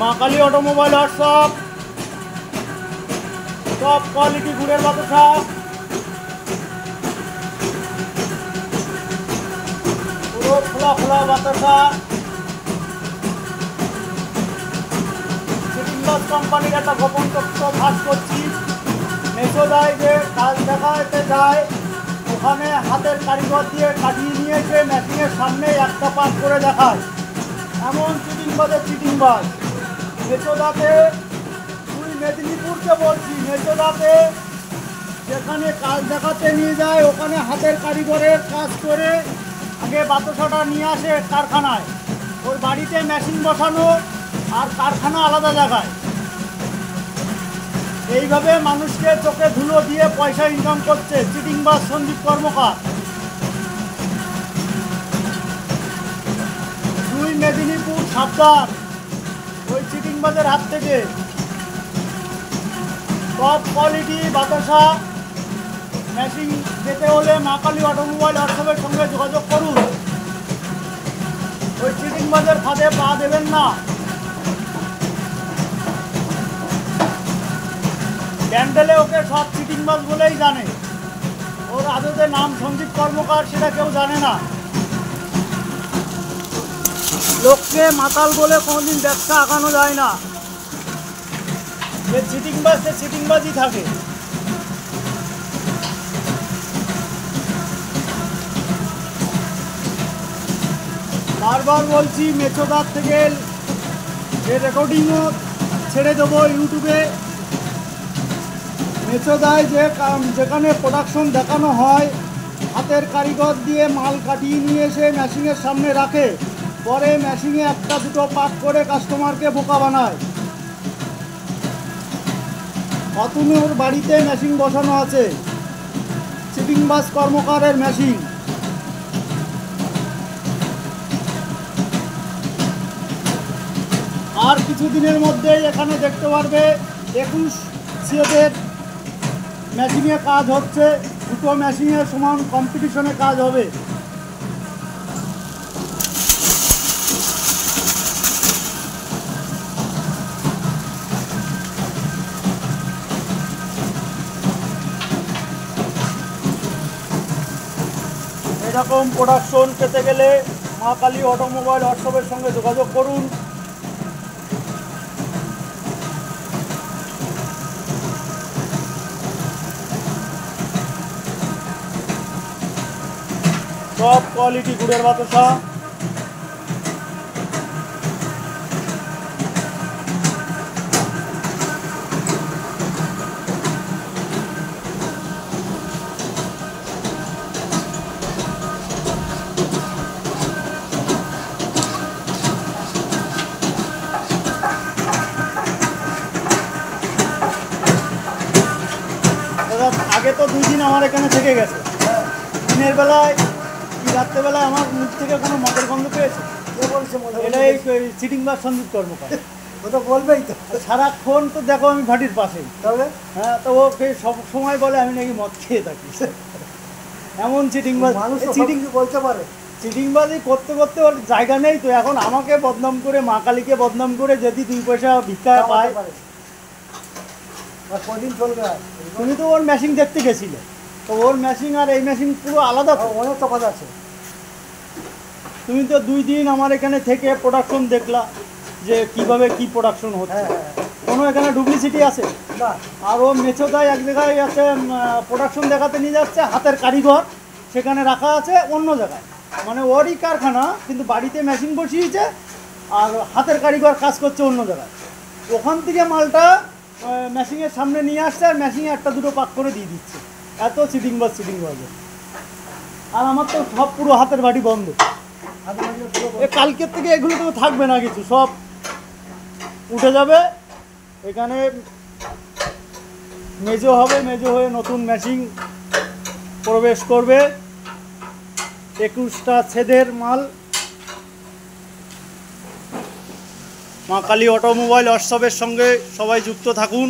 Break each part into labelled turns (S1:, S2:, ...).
S1: মা Kali automobile workshop, top quality গুড়ের বাতাসা, পুরো খোলা খোলা বাতাসা। সিটিংবাস কোম্পানির একটা গোপন তথ্য ফাঁস করছি। মেসোদায় যে কাজ দেখাতে যায় ওখানে হাতের কারিগর দিয়ে কাটিয়ে নিয়ে এসে মেশিনের সামনে একটা পাক করে দেখায়। এমন চিটিংবাজ মেসোদাতে, তুই মেদিনীপুরকে বলছি, মেসোদাতে যেখানে কাজ দেখাতে নিয়ে যায় ওখানে হাতের কারিগরের কাজ করে আগে বাতাসাটা নিয়ে আসে কারখানায়। ওর বাড়িতে মেশিন বসানো আর কারখানা আলাদা জায়গায়। এইভাবে মানুষকে চোখে ধুলো দিয়ে পয়সা ইনকাম করছে চিটিংবাজ সন্দীপ কর্মকার। দুই মেদিনীপুর সাবধান ওই চিটিংবাজের হাত থেকে। টপ কোয়ালিটি বাতাসা মেশিন যেতে হলে মা কালী অটোমোবাইল ওয়ার্কশপের সঙ্গে যোগাযোগ করুন। ওই চিটিংবাজের ফাঁদে পা দেবেন না। ব্যান্ডেলে ওকে সব চিটিংবাজ বলেই জানে, ওর আদতে নাম সন্দীপ কর্মকার সেটা কেউ জানে না। লোককে মাতাল বলে কোনোদিন ব্যবসা আঁকানো যায় না। যে চিটিংবাজ সে চিটিংবাজই থাকে। বারবার বলছি মেছোদার থেকে যে রেকর্ডিংও ছেড়ে দেবো ইউটিউবে। মেছোদায় যেখানে প্রোডাকশন দেখানো হয় হাতের কারিগর দিয়ে মাল কাটিয়ে নিয়ে এসে মেশিনের সামনে রাখে, পরে মেশিনে একটা দুটো পাক করে কাস্টমারকে বোকা বানায়। অতুনুর বাড়িতে মেশিন বসানো আছে, চিটিংবাজ কর্মকারের মেশিন। আর কিছুদিনের মধ্যেই এখানে দেখতে পারবে 21 ছেলেদের মেশিনে কাজ হচ্ছে। দুটো মেশিনের সমান কম্পিটিশনে কাজ হবে। এরকম প্রোডাকশন পেতে গেলে মা কালী অটোমোবাইল ওয়ার্কশপের সঙ্গে যোগাযোগ করুন। টপ কোয়ালিটি গুড়ের বাতাসা, আগে তো 2 দিন আমার এখানে থেকে গেছে। দিনের বেলায় কি রাত্রেবেলায় আমার মুখ থেকে কোনো মদের গন্ধ পেয়েছে? এটাই চিটিংবাজ সন্দীপ কর্মকার। ও তো বলবেই তো, সারাক্ষণ তো দেখো আমি ভাটির পাশেই। তবে হ্যাঁ, তো ওকে সব সময় বলে আমি নাকি মদ খেয়ে থাকি। এমন চিটিংবাজ চিটিং বলতে পারে। চিটিংবাজি করতে করতে ওর জায়গা নেই তো। এখন আমাকে বদনাম করে, মা কালীকে বদনাম করে যদি 2 পয়সা ভিক্ষা পায় কদিন চলবে। তুমি তো ওর মেশিন দেখতে গেছিলে, তো ওর মেশিন আর এই মেশিন পুরো আলাদা, অনেক তফাৎ আছে। তুমি তো 2 দিন আমার এখানে থেকে প্রোডাকশন দেখলা যে কিভাবে কি প্রোডাকশন হচ্ছে। কোনো এখানে ডুপ্লিসিটি আছে না। আর ও মেছোদায় এক জায়গায় আছে প্রোডাকশন দেখাতে নিয়ে যাচ্ছে, হাতের কারিগর সেখানে রাখা আছে অন্য জায়গায়। মানে ওরই কারখানা কিন্তু বাড়িতে মেশিন বসিয়েছে আর হাতের কারিগর কাজ করছে অন্য জায়গায়। ওখান থেকে মালটা মেশিনের সামনে নিয়ে আসছে আর মেশিনে একটা দুটো পাক করে দিয়ে দিচ্ছে। এত চিটিংবাজ। আর আমার তো সব পুরো হাতের বাড়ি বন্ধ। কালকের থেকে এগুলো তো থাকবে না, কিছু সব উঠে যাবে। এখানে মেজো হবে, মেজো হয়ে নতুন মেশিন প্রবেশ করবে। 21টা ছেদের মাল। মা কালী অটোমোবাইল ওয়ার্কশপের সঙ্গে সবাই যুক্ত থাকুন।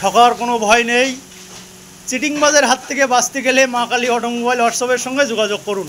S1: ঠকার কোনো ভয় নেই। চিটিংবাজের হাত থেকে বাঁচতে গেলে মা কালী অটোমোবাইল ওয়ার্কশপের সঙ্গে যোগাযোগ করুন।